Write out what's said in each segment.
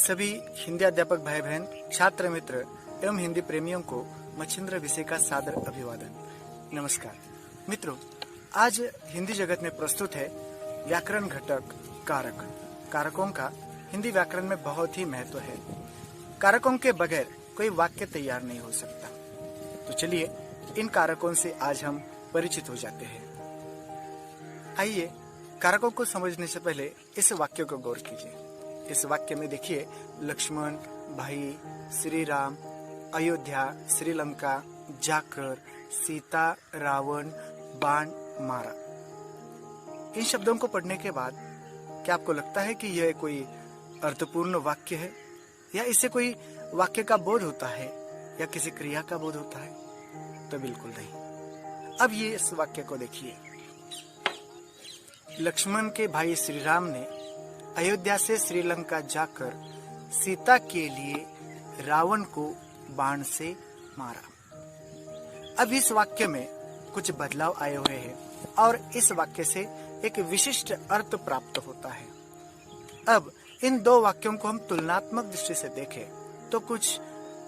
सभी हिंदी अध्यापक भाई बहन, छात्र मित्र एवं हिंदी प्रेमियों को मच्छिंद्र विषय का सादर अभिवादन। नमस्कार मित्रों, आज हिंदी जगत में प्रस्तुत है व्याकरण घटक कारक। कारकों का हिंदी व्याकरण में बहुत ही महत्व है। कारकों के बगैर कोई वाक्य तैयार नहीं हो सकता। तो चलिए इन कारकों से आज हम परिचित हो जाते हैं। आइए कारकों को समझने से पहले इस वाक्य को गौर कीजिए। इस वाक्य में देखिए, लक्ष्मण, भाई, श्री राम, अयोध्या, श्रीलंका जाकर, सीता, रावण, बाण मारा। इन शब्दों को पढ़ने के बाद क्या आपको लगता है कि यह कोई अर्थपूर्ण वाक्य है, या इससे कोई वाक्य का बोध होता है, या किसी क्रिया का बोध होता है? तो बिल्कुल नहीं। अब ये इस वाक्य को देखिए। लक्ष्मण के भाई श्री राम ने अयोध्या से श्रीलंका जाकर सीता के लिए रावण को बाण से मारा। अब इस वाक्य में कुछ बदलाव आए हुए हैं और इस वाक्य से एक विशिष्ट अर्थ प्राप्त होता है। अब इन दो वाक्यों को हम तुलनात्मक दृष्टि से देखें तो कुछ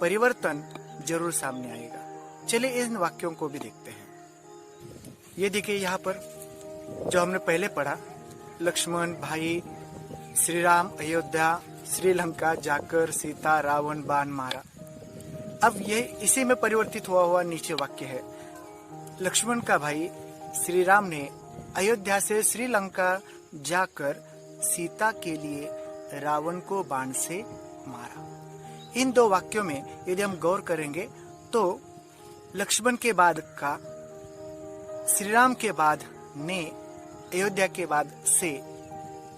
परिवर्तन जरूर सामने आएगा। चलिए इन वाक्यों को भी देखते हैं। ये देखिए, यहाँ पर जो हमने पहले पढ़ा, लक्ष्मण, भाई, श्री राम, अयोध्या, श्रीलंका जाकर, सीता, रावण, बाण मारा। अब ये इसी में परिवर्तित हुआ नीचे वाक्य है। लक्ष्मण का भाई श्री राम ने अयोध्या से श्रीलंका जाकर सीता के लिए रावण को बाण से मारा। इन दो वाक्यों में यदि हम गौर करेंगे तो लक्ष्मण के बाद का, श्री राम के बाद ने, अयोध्या के बाद से,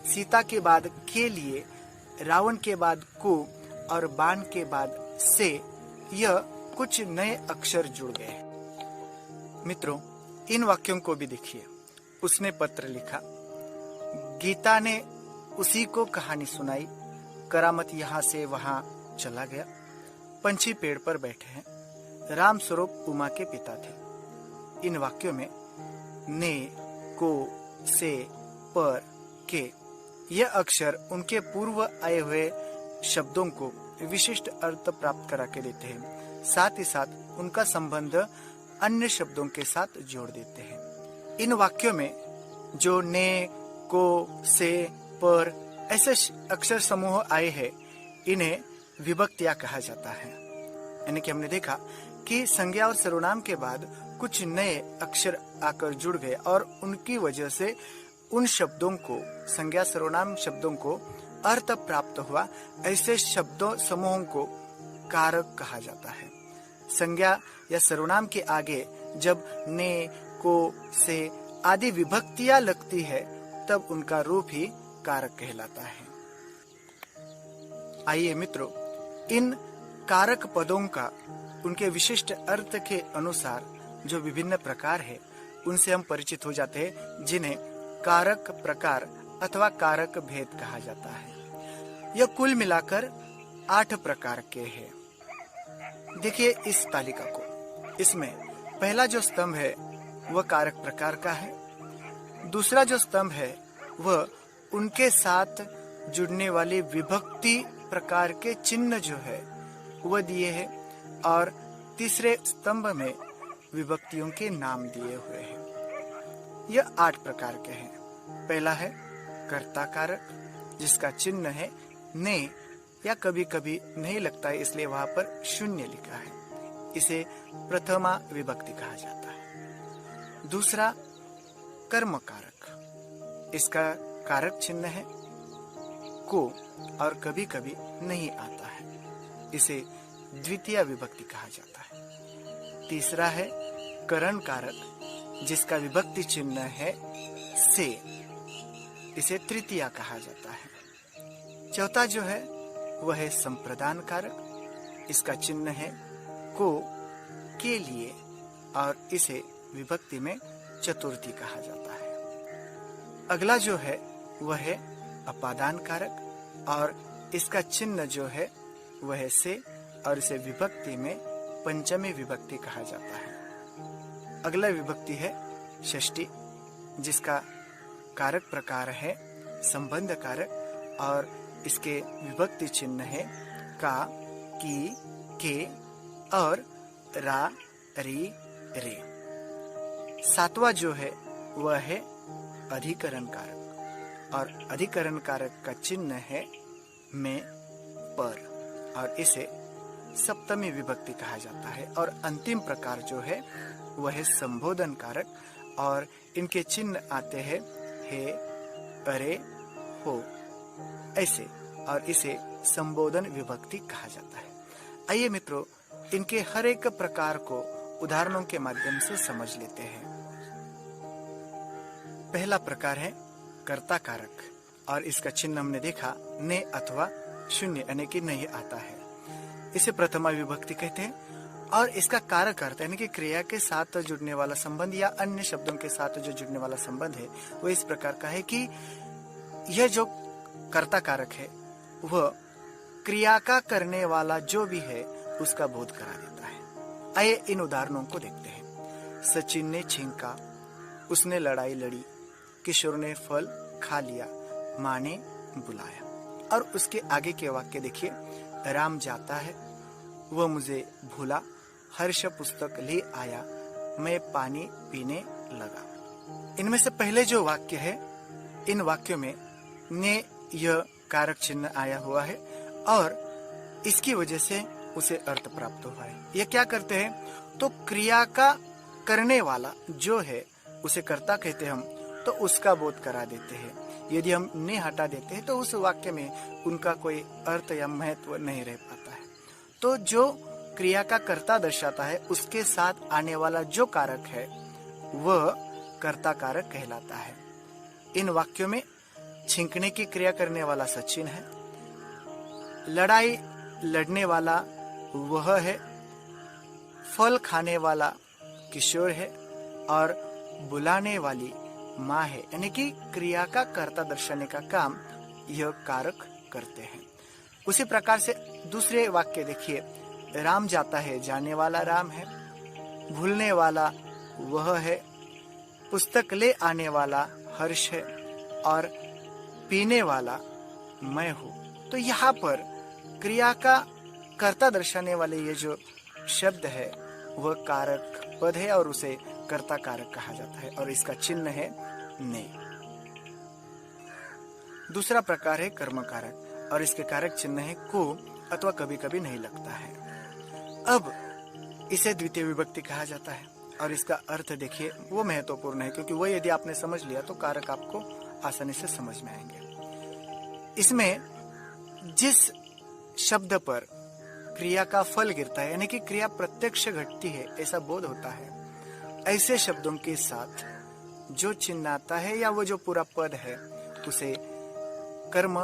सीता के बाद के लिए, रावण के बाद को और बाण के बाद से, यह कुछ नए अक्षर जुड़ गए। मित्रों, इन वाक्यों को भी देखिए। उसने पत्र लिखा, गीता ने उसी को कहानी सुनाई, करामत यहाँ से वहां चला गया, पंछी पेड़ पर बैठे हैं, राम स्वरूप उमा के पिता थे। इन वाक्यों में ने, को, से, पर, के, यह अक्षर उनके पूर्व आए हुए शब्दों को विशिष्ट अर्थ प्राप्त करा के देते हैं। साथ ही साथ उनका संबंध अन्य शब्दों के साथ जोड़ देते हैं। इन वाक्यों में जो ने, को, से, पर ऐसे अक्षर समूह आए हैं, इन्हें विभक्तियां कहा जाता है। यानी कि हमने देखा कि संज्ञा और सर्वनाम के बाद कुछ नए अक्षर आकर जुड़ गए और उनकी वजह से उन शब्दों को, संज्ञा सर्वनाम शब्दों को अर्थ प्राप्त हुआ। ऐसे शब्दों समूहों को कारक कहा जाता है। संज्ञा या सर्वनाम के आगे जब ने, को, से आदि विभक्तियां लगती है तब उनका रूप ही कारक कहलाता है। आइए मित्रों, इन कारक पदों का उनके विशिष्ट अर्थ के अनुसार जो विभिन्न प्रकार है उनसे हम परिचित हो जाते हैं, जिन्हें कारक प्रकार अथवा कारक भेद कहा जाता है। यह कुल मिलाकर 8 प्रकार के हैं। देखिए इस तालिका को। इसमें पहला जो स्तंभ है वह कारक प्रकार का है। दूसरा जो स्तंभ है वह उनके साथ जुड़ने वाली विभक्ति प्रकार के चिन्ह जो है वह दिए हैं, और तीसरे स्तंभ में विभक्तियों के नाम दिए हुए हैं। यह 8 प्रकार के हैं। पहला है कर्ता कारक, जिसका चिन्ह है ने, या कभी कभी नहीं लगता है इसलिए वहां पर शून्य लिखा है। इसे प्रथमा विभक्ति कहा जाता है। दूसरा कर्म कारक, इसका कारक चिन्ह है को और कभी कभी नहीं आता है, इसे द्वितीय विभक्ति कहा जाता है। तीसरा है करण कारक, जिसका विभक्ति चिन्ह है से, इसे तृतीया कहा जाता है। चौथा जो है वह है संप्रदान कारक, इसका चिन्ह है को, के लिए, और इसे विभक्ति में चतुर्थी कहा जाता है। अगला जो है वह है अपादान कारक, और इसका चिन्ह जो है वह है से, और इसे विभक्ति में पंचमी विभक्ति कहा जाता है। अगला विभक्ति है षष्ठी, जिसका कारक प्रकार है संबंध कारक, और इसके विभक्ति चिन्ह है का, की, के और रा, री, रे। सातवां जो है वह है अधिकरण कारक, और अधिकरण कारक का चिन्ह है में, पर, और इसे सप्तमी विभक्ति कहा जाता है। और अंतिम प्रकार जो है वह है संबोधन कारक, और इनके चिन्ह आते हैं हे, अरे, हो, ऐसे, और इसे संबोधन विभक्ति कहा जाता है। आइए मित्रों, इनके हर एक प्रकार को उदाहरणों के माध्यम से समझ लेते हैं। पहला प्रकार है कर्ता कारक, और इसका चिन्ह हमने देखा ने अथवा शून्य यानी कि नहीं आता है। इसे प्रथमा विभक्ति कहते हैं। और इसका कारक अर्थ यानी कि क्रिया के साथ जुड़ने वाला संबंध या अन्य शब्दों के साथ जो जुड़ने वाला संबंध है वो इस प्रकार का है कि यह जो कर्ता कारक है वह क्रिया का करने वाला जो भी है उसका बोध करा देता है। आइए इन उदाहरणों को देखते हैं। सचिन ने छींका, उसने लड़ाई लड़ी, किशोर ने फल खा लिया, माँ ने बुलाया। और उसके आगे के वाक्य देखिए, राम जाता है, वह मुझे भूला, हर्ष पुस्तक ले आया, मैं पानी पीने लगा। इनमें से पहले जो वाक्य है, इन वाक्यों में ने यह कारक चिन्ह आया हुआ है और इसकी वजह से उसे अर्थ प्राप्त हुआ है। यह क्या करते हैं, तो क्रिया का करने वाला जो है उसे कर्ता कहते हैं हम, तो उसका बोध करा देते हैं। यदि हम ने हटा देते हैं तो उस वाक्य में उनका कोई अर्थ या महत्व नहीं रह पाता है। तो जो क्रिया का कर्ता दर्शाता है उसके साथ आने वाला जो कारक है वह कर्ता कारक कहलाता है। इन वाक्यों में छींकने की क्रिया करने वाला सचिन है, लड़ाई लड़ने वाला वह है, फल खाने वाला किशोर है और बुलाने वाली माँ है। यानी कि क्रिया का कर्ता दर्शाने का काम यह कारक करते हैं। उसी प्रकार से दूसरे वाक्य देखिए, राम जाता है, जाने वाला राम है, भूलने वाला वह है, पुस्तक ले आने वाला हर्ष है और पीने वाला मैं हूँ। तो यहाँ पर क्रिया का कर्ता दर्शाने वाले ये जो शब्द है वह कारक पद है और उसे कर्ता कारक कहा जाता है और इसका चिन्ह है ने। दूसरा प्रकार है कर्म कारक और इसके कारक चिन्ह है को अथवा कभी कभी नहीं लगता है। अब इसे द्वितीय विभक्ति कहा जाता है और इसका अर्थ देखिए वो महत्वपूर्ण है क्योंकि वो यदि आपने समझ लिया तो कारक आपको आसानी से समझ में आएंगे। इसमें जिस शब्द पर क्रिया का फल गिरता है यानी कि क्रिया प्रत्यक्ष घटती है ऐसा बोध होता है, ऐसे शब्दों के साथ जो चिन्ह आता है या वो जो पूरा पद है उसे कर्म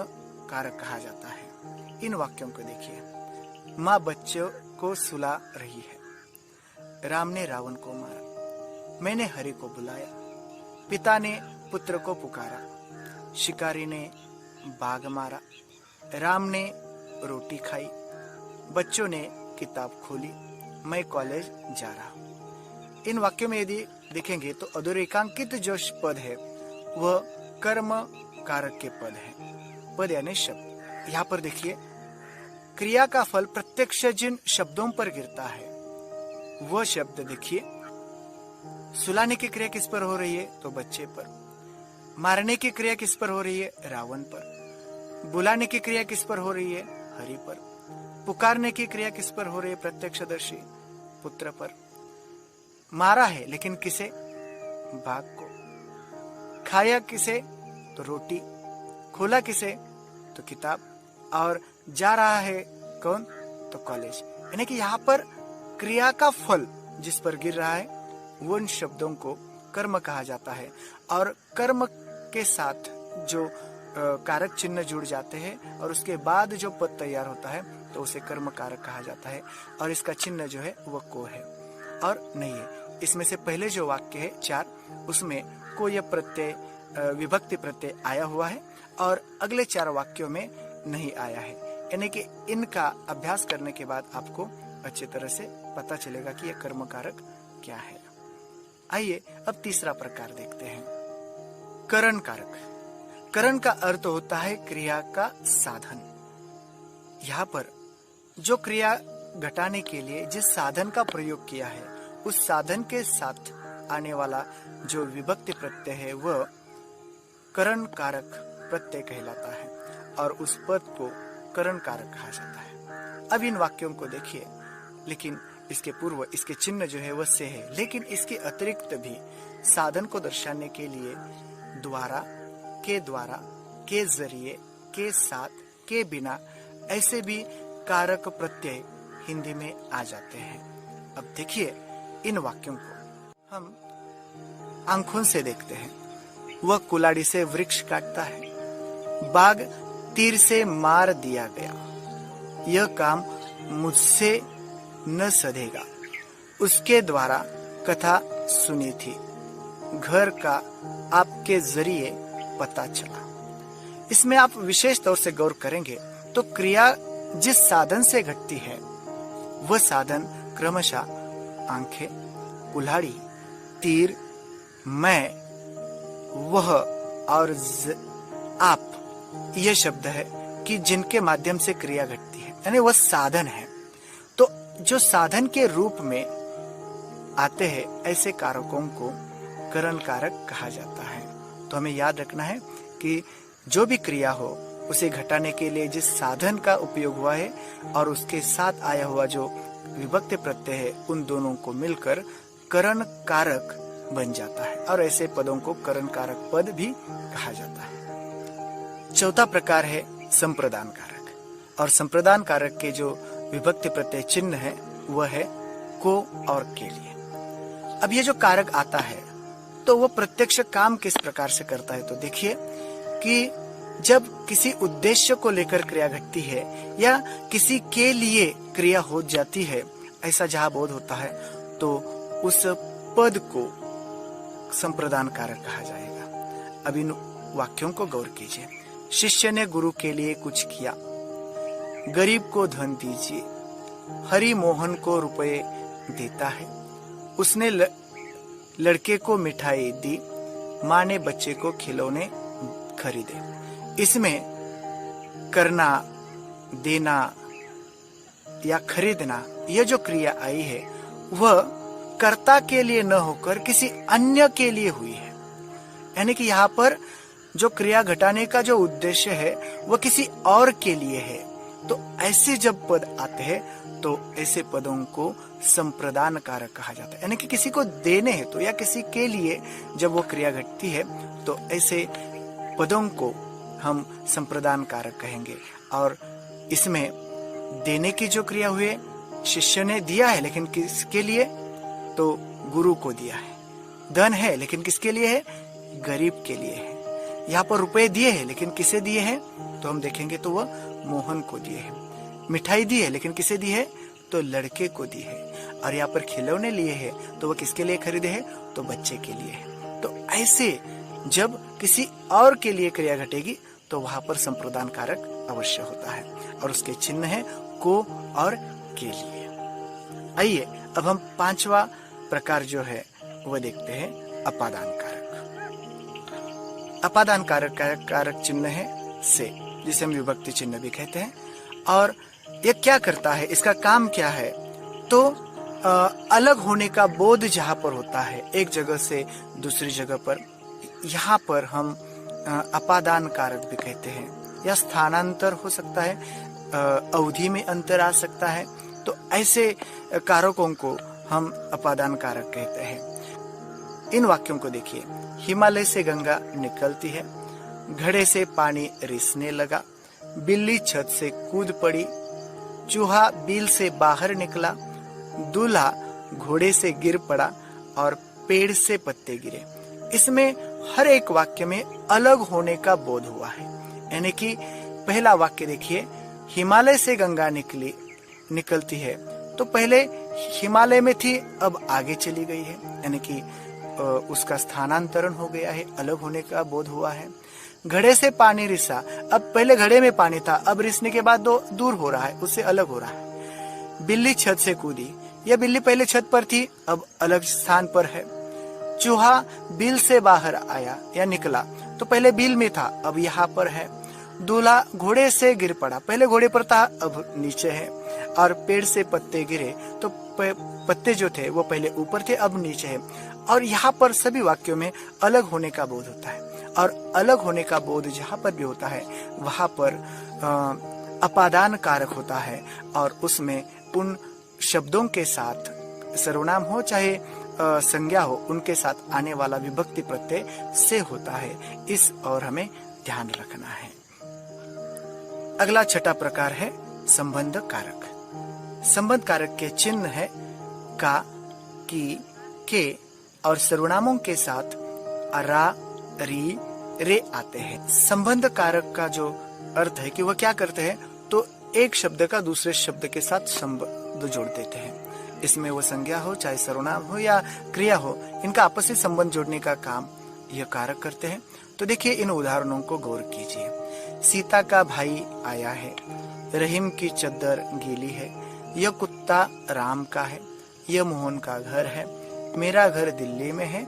कारक कहा जाता है। इन वाक्यों को देखिए, माँ बच्चों को सुला रही है, राम ने रावण को मारा, मैंने हरि को बुलाया, पिता ने पुत्र को पुकारा, शिकारी ने बाघ मारा, राम ने रोटी खाई, बच्चों ने किताब खोली, मैं कॉलेज जा रहा हूँ। इन वाक्यों में यदि देखेंगे तो अधोरेखांकित जो पद है वह कर्म कारक के पद है। पद यानी शब्द। यहाँ पर देखिए क्रिया का फल प्रत्यक्ष जिन शब्दों पर गिरता है वह शब्द देखिए, सुलाने की क्रिया किस पर हो रही है तो बच्चे पर, मारने की क्रिया किस पर हो रही है रावण पर, बुलाने की क्रिया किस पर हो रही है हरि पर, पुकारने की क्रिया किस पर हो रही है प्रत्यक्षदर्शी पुत्र पर, मारा है लेकिन किसे बाघ को, खाया किसे तो रोटी, खोला किसे तो किताब, और जा रहा है कौन तो कॉलेज। यानी कि यहाँ पर क्रिया का फल जिस पर गिर रहा है वो उन शब्दों को कर्म कहा जाता है और कर्म के साथ जो कारक चिन्ह जुड़ जाते हैं और उसके बाद जो पद तैयार होता है तो उसे कर्म कारक कहा जाता है और इसका चिन्ह जो है वह को है और नहीं है। इसमें से पहले जो वाक्य है 4 उसमें को यह प्रत्यय विभक्ति प्रत्यय आया हुआ है और अगले 4 वाक्यों में नहीं आया है। यानी कि इनका अभ्यास करने के बाद आपको अच्छी तरह से पता चलेगा कि यह कर्म कारक क्या है। आइए अब तीसरा प्रकार देखते हैं, करण कारक। करण का अर्थ होता है क्रिया का साधन। यहाँ पर जो क्रिया घटाने के लिए जिस साधन का प्रयोग किया है, उस साधन के साथ आने वाला जो विभक्ति प्रत्यय है वह करण कारक प्रत्यय कहलाता है और उस पद को करण कारक कहा जाता है। अब इन वाक्यों को देखिए, लेकिन इसके पूर्व इसके चिन्ह जो है वह से है, लेकिन इसके अतिरिक्त भी साधन को दर्शाने के लिए द्वारा, के जरिए, के साथ, के बिना ऐसे भी कारक प्रत्यय हिंदी में आ जाते हैं। अब देखिए इन वाक्यों को हम आंखों से देखते हैं। वह कुल्हाड़ी से वृक्ष काटता है, बाघ तीर से मार दिया गया, यह काम मुझसे न सधेगा, उसके द्वारा कथा सुनी थी, घर का आपके जरिए पता चला। इसमें आप विशेष तौर से गौर करेंगे तो क्रिया जिस साधन से घटती है वह साधन क्रमशः आंखें, कुल्हाड़ी, तीर, मैं, वह और आप यह शब्द है कि जिनके माध्यम से क्रिया घटती है, यानी वह साधन है। तो जो साधन के रूप में आते हैं ऐसे कारकों को करण कारक कहा जाता है। तो हमें याद रखना है कि जो भी क्रिया हो उसे घटाने के लिए जिस साधन का उपयोग हुआ है और उसके साथ आया हुआ जो विभक्ति प्रत्यय है, उन दोनों को मिलकर करण कारक बन जाता है और ऐसे पदों को करण कारक पद भी कहा जाता है। चौथा प्रकार है संप्रदान कारक, और संप्रदान कारक के जो विभक्ति प्रत्यय चिन्ह है वह है को और के लिए। अब ये जो कारक आता है तो वो प्रत्यक्ष काम किस प्रकार से करता है, तो देखिए कि जब किसी उद्देश्य को लेकर क्रिया घटती है या किसी के लिए क्रिया हो जाती है, ऐसा जहां बोध होता है तो उस पद को संप्रदान कारक कहा जाएगा। अब इन वाक्यों को गौर कीजिए। शिष्य ने गुरु के लिए कुछ किया, गरीब को धन दीजिए, हरि मोहन को रुपए देता है, उसने लड़के को मिठाई दी, माँ ने बच्चे को खिलौने खरीदे। इसमें करना, देना या खरीदना यह जो क्रिया आई है वह कर्ता के लिए न होकर किसी अन्य के लिए हुई है, यानी कि यहाँ पर जो क्रिया घटाने का जो उद्देश्य है वह किसी और के लिए है। तो ऐसे जब पद आते हैं तो ऐसे पदों को संप्रदान कारक कहा जाता है, यानी कि किसी को देने हैं तो या किसी के लिए जब वो क्रिया घटती है तो ऐसे पदों को हम संप्रदान कारक कहेंगे। और इसमें देने की जो क्रिया हुई, शिष्य ने दिया है लेकिन किसके लिए, तो गुरु को दिया है। धन है लेकिन किसके लिए है, गरीब के लिए है। यहाँ पर रुपए दिए हैं लेकिन किसे दिए हैं, तो हम देखेंगे तो वह मोहन को दिए हैं। मिठाई दी है लेकिन किसे दी है, तो लड़के को दी है। और यहाँ पर खिलौने लिए हैं तो वह किसके लिए खरीदे हैं, तो बच्चे के लिए है। तो ऐसे जब किसी और के लिए क्रिया घटेगी तो वहां पर संप्रदान कारक अवश्य होता है और उसके चिन्ह है को और के लिए। आइए अब हम पांचवा प्रकार जो है वह देखते हैं, अपादान कारक। अपादान कारक का कारक चिन्ह है से, जिसे हम विभक्ति चिन्ह भी कहते हैं। और यह क्या करता है, इसका काम क्या है, तो अलग होने का बोध जहां पर होता है एक जगह से दूसरी जगह पर, यहाँ पर हम अपादान कारक भी कहते हैं। या स्थानांतर हो सकता है, अवधि में अंतर आ सकता है, तो ऐसे कारकों को हम अपादान कारक कहते हैं। इन वाक्यों को देखिए। हिमालय से गंगा निकलती है, घड़े से पानी रिसने लगा, बिल्ली छत से कूद पड़ी, चूहा बिल से बाहर निकला, दूल्हा घोड़े से गिर पड़ा और पेड़ से पत्ते गिरे। इसमें हर एक वाक्य में अलग होने का बोध हुआ है। यानी कि पहला वाक्य देखिए, हिमालय से गंगा निकलती है, तो पहले हिमालय में थी अब आगे चली गई है, यानी कि उसका स्थानांतरण हो गया है, अलग होने का बोध हुआ है। घड़े से पानी रिसा, अब पहले घड़े में पानी था, अब रिसने के बाद दूर हो रहा है, उससे अलग हो रहा है। बिल्ली छत से कूदी, यह बिल्ली पहले छत पर थी अब अलग स्थान पर है। चूहा बिल से बाहर आया या निकला, तो पहले बिल में था, अब यहाँ पर है। दूल्हा घोड़े से गिर पड़ा, पहले घोड़े पर था, अब नीचे है। और पेड़ से पत्ते गिरे, तो पत्ते जो थे वो पहले ऊपर थे, अब नीचे है। और यहाँ पर सभी वाक्यों में अलग होने का बोध होता है, और अलग होने का बोध जहाँ पर भी होता है वहां पर अपादान कारक होता है, और उसमें उन शब्दों के साथ सर्वनाम हो चाहे संज्ञा हो, उनके साथ आने वाला विभक्ति प्रत्यय से होता है। इस और हमें ध्यान रखना है। अगला छठा प्रकार है संबंध कारक। संबंध कारक के चिन्ह है का, की, के और सर्वनामों के साथ रा, री, रे आते हैं। संबंध कारक का जो अर्थ है कि वह क्या करते हैं, तो एक शब्द का दूसरे शब्द के साथ संबंध जोड़ देते हैं। इसमें वो संज्ञा हो चाहे सर्वनाम हो या क्रिया हो, इनका आपसी संबंध जोड़ने का काम यह कारक करते हैं। तो देखिए इन उदाहरणों को गौर कीजिए। सीता का भाई आया है, रहीम की चद्दर गीली है, यह कुत्ता राम का है, यह मोहन का घर है, मेरा घर दिल्ली में है,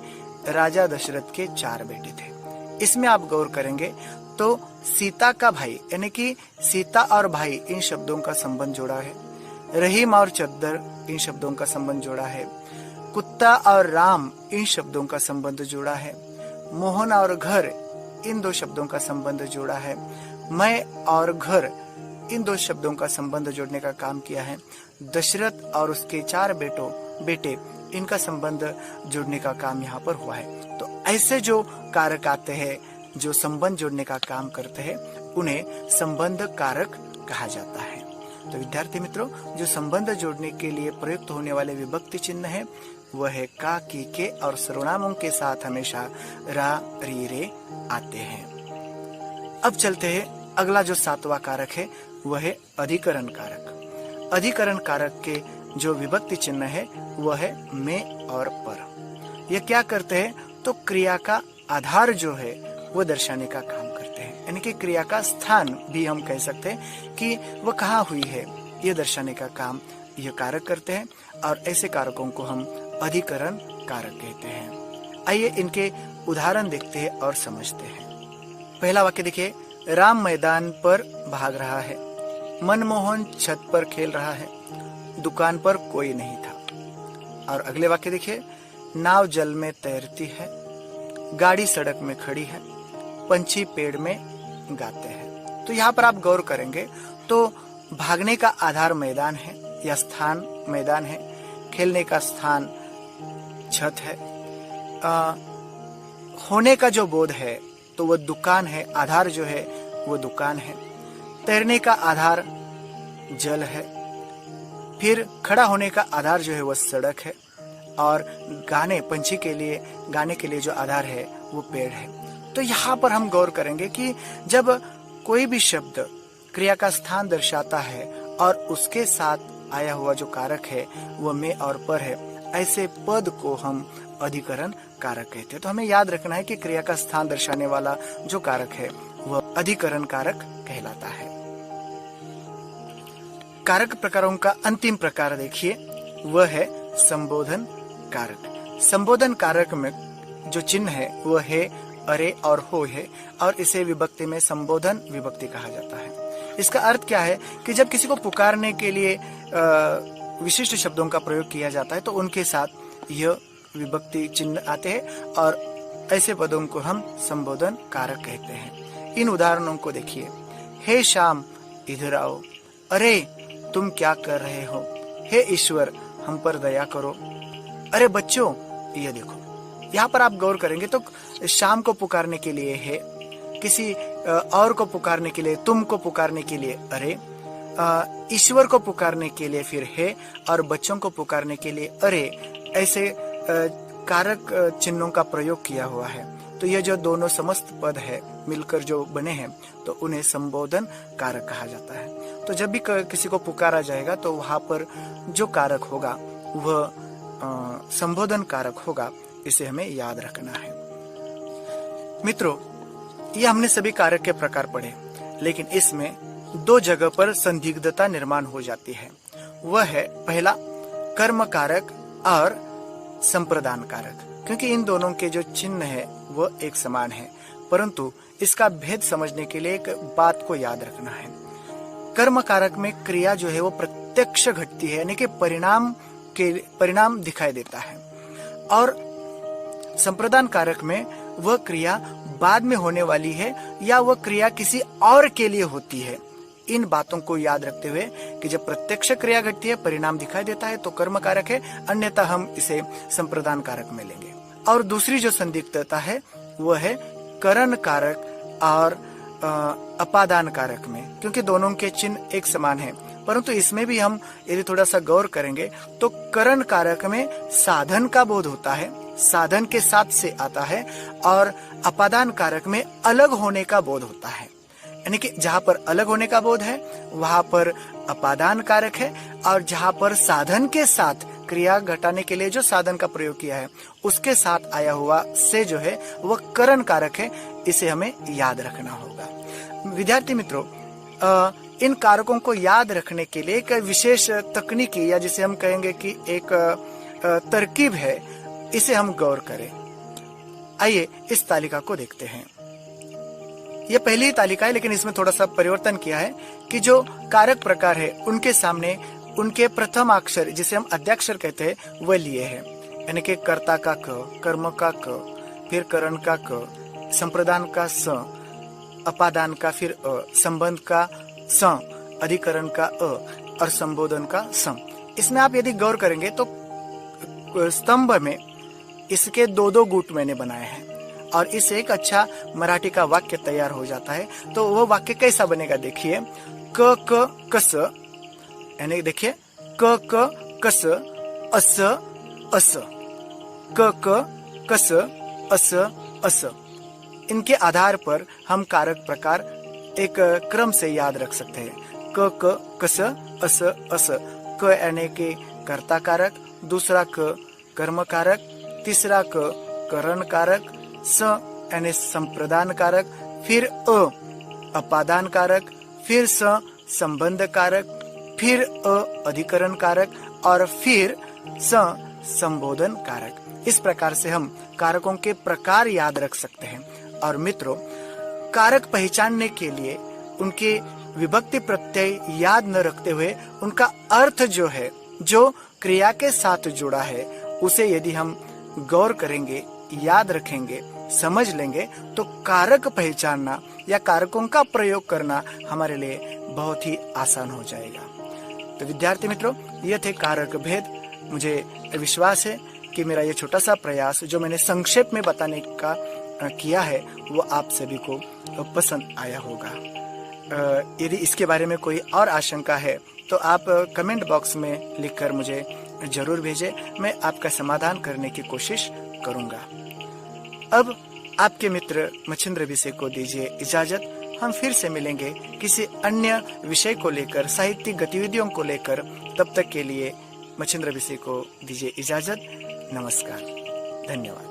राजा दशरथ के 4 बेटे थे। इसमें आप गौर करेंगे तो सीता का भाई यानी कि सीता और भाई इन शब्दों का संबंध जोड़ा है, रहीम और चद्दर इन शब्दों का संबंध जोड़ा है, कुत्ता और राम इन शब्दों का संबंध जोड़ा है, मोहन और घर इन 2 शब्दों का संबंध जोड़ा है, मैं और घर इन 2 शब्दों का संबंध जोड़ने का काम किया है, दशरथ और उसके 4 बेटे इनका संबंध जोड़ने का काम यहाँ पर हुआ है। तो ऐसे जो कारक आते हैं जो संबंध जोड़ने का काम करते हैं, उन्हें संबंध कारक कहा जाता है। तो विद्यार्थी मित्रों, जो संबंध जोड़ने के लिए प्रयुक्त होने वाले विभक्ति चिन्ह है वह है का, की, के और सर्वनामों के साथ हमेशा रा, री, रे आते हैं। अब चलते हैं, अगला जो 7वां कारक है वह है अधिकरण कारक। अधिकरण कारक के जो विभक्ति चिन्ह है वह है में और पर। यह क्या करते हैं, तो क्रिया का आधार जो है वो दर्शाने का काम करते हैं, यानी कि क्रिया का स्थान भी हम कह सकते हैं कि वह कहाँ हुई है, यह दर्शाने का काम यह कारक करते हैं। और ऐसे कारकों को हम अधिकरण कारक कहते हैं। आइए इनके उदाहरण देखते हैं और समझते हैं। पहला वाक्य देखिए, राम मैदान पर भाग रहा है, मनमोहन छत पर खेल रहा है, दुकान पर कोई नहीं था। और अगले वाक्य देखिए, नाव जल में तैरती है, गाड़ी सड़क में खड़ी है, पंछी पेड़ में गाते हैं। तो यहाँ पर आप गौर करेंगे तो भागने का आधार मैदान है या स्थान मैदान है, खेलने का स्थान छत है, होने का जो बोध है तो वह दुकान है, आधार जो है वो दुकान है, तैरने का आधार जल है, फिर खड़ा होने का आधार जो है वह सड़क है, और पंछी के लिए गाने के लिए जो आधार है वो पेड़ है। तो यहाँ पर हम गौर करेंगे कि जब कोई भी शब्द क्रिया का स्थान दर्शाता है और उसके साथ आया हुआ जो कारक है वह में और पर है, ऐसे पद को हम अधिकरण कारक कहते हैं। तो हमें याद रखना है कि क्रिया का स्थान दर्शाने वाला जो कारक है वह अधिकरण कारक कहलाता है। कारक प्रकारों का अंतिम प्रकार देखिए, वह है संबोधन कारक। संबोधन कारक में जो चिन्ह है वह है अरे और हो है, और इसे विभक्ति में संबोधन विभक्ति कहा जाता है। इसका अर्थ क्या है कि जब किसी को पुकारने के लिए विशिष्ट शब्दों का प्रयोग किया जाता है तो उनके साथ यह विभक्ति चिन्ह आते हैं, और ऐसे पदों को हम संबोधन कारक कहते हैं। इन उदाहरणों को देखिए, हे श्याम इधर आओ, अरे तुम क्या कर रहे हो, हे ईश्वर हम पर दया करो, अरे बच्चों ये देखो। यहाँ पर आप गौर करेंगे तो शाम को पुकारने के लिए है, किसी और को पुकारने के लिए, तुम को पुकारने के लिए अरे, ईश्वर को पुकारने के लिए फिर है, और बच्चों को पुकारने के लिए अरे, ऐसे कारक चिन्हों का प्रयोग किया हुआ है। तो ये जो दोनों समस्त पद है मिलकर जो बने हैं तो उन्हें संबोधन कारक कहा जाता है। तो जब भी किसी को पुकारा जाएगा तो वहां पर जो कारक होगा वह संबोधन कारक होगा, इसे हमें याद रखना है। मित्रों, ये हमने सभी कारक के प्रकार पढ़े, लेकिन इसमें 2 जगह पर संदिग्धता निर्माण हो जाती है। वह है पहला कर्म कारक और संप्रदान कारक, क्योंकि इन दोनों के जो चिन्ह है वो एक समान है, परंतु इसका भेद समझने के लिए एक बात को याद रखना है। कर्म कारक में क्रिया जो है वो प्रत्यक्ष घटती है, यानी कि परिणाम दिखाई देता है, और संप्रदान कारक में वह क्रिया बाद में होने वाली है या वह क्रिया किसी और के लिए होती है। इन बातों को याद रखते हुए कि जब प्रत्यक्ष क्रिया घटती है, परिणाम दिखाई देता है, तो कर्म कारक है, अन्यथा हम इसे संप्रदान कारक में लेंगे। और दूसरी जो संदिग्धता है वह है करण कारक और अपादान कारक में, क्योंकि दोनों के चिन्ह एक समान है, परंतु इसमें भी हम यदि थोड़ा सा गौर करेंगे तो करण कारक में साधन का बोध होता है, साधन के साथ से आता है, और अपादान कारक में अलग होने का बोध होता है। यानी कि जहां पर अलग होने का बोध है वहां पर अपादान कारक है, और जहां पर साधन के साथ क्रिया घटाने के लिए जो साधन का प्रयोग किया है उसके साथ आया हुआ से जो है वह करण कारक है। इसे हमें याद रखना होगा। विद्यार्थी मित्रों, इन कारकों को याद रखने के लिए एक विशेष तकनीकी, या जिसे हम कहेंगे कि एक तरकीब है, इसे हम गौर करें। आइए इस तालिका को देखते हैं। यह पहली ही तालिका है, लेकिन इसमें थोड़ा सा परिवर्तन किया है कि जो कारक प्रकार है उनके सामने उनके प्रथम अक्षर, जिसे हम अध्याक्षर कहते हैं, वह लिए हैं। यानी कि कर्ता का क, कर्म का क, फिर करण का क, संप्रदान का स, अपादान का फिर अ, संबंध का स, अधिकरण का अ और संबोधन का सम। इसमें आप यदि गौर करेंगे तो स्तंभ में इसके दो गुट मैंने बनाए हैं, और इससे एक अच्छा मराठी का वाक्य तैयार हो जाता है। तो वह वाक्य कैसा बनेगा, देखिए, क क कस, यानी देखिए क क कस अस अस, क क कस अस अस। इनके आधार पर हम कारक प्रकार एक क्रम से याद रख सकते हैं। क क कस अस अस, क यानी कि कर्ता कारक, दूसरा क कर्म कारक, तीसरा क करण कारक, स यानी संप्रदान कारक, फिर अ अपादान कारक, फिर स संबंध कारक, फिर अ अधिकरण कारक, और फिर स संबोधन कारक। इस प्रकार से हम कारकों के प्रकार याद रख सकते हैं। और मित्रों, कारक पहचानने के लिए उनके विभक्ति प्रत्यय याद न रखते हुए उनका अर्थ जो है, जो क्रिया के साथ जुड़ा है, उसे यदि हम गौर करेंगे, याद रखेंगे, समझ लेंगे, तो कारक पहचानना या कारकों का प्रयोग करना हमारे लिए बहुत ही आसान हो जाएगा। तो विद्यार्थी मित्रों, ये थे कारक भेद। मुझे विश्वास है कि मेरा ये छोटा सा प्रयास जो मैंने संक्षेप में बताने का किया है वो आप सभी को पसंद आया होगा। यदि इसके बारे में कोई और आशंका है तो आप कमेंट बॉक्स में लिखकर मुझे जरूर भेजें, मैं आपका समाधान करने की कोशिश करूंगा। अब आपके मित्र मच्छिंद्र विषय को दीजिए इजाजत। हम फिर से मिलेंगे किसी अन्य विषय को लेकर, साहित्यिक गतिविधियों को लेकर। तब तक के लिए मच्छिंद्र विषय को दीजिए इजाजत। नमस्कार, धन्यवाद।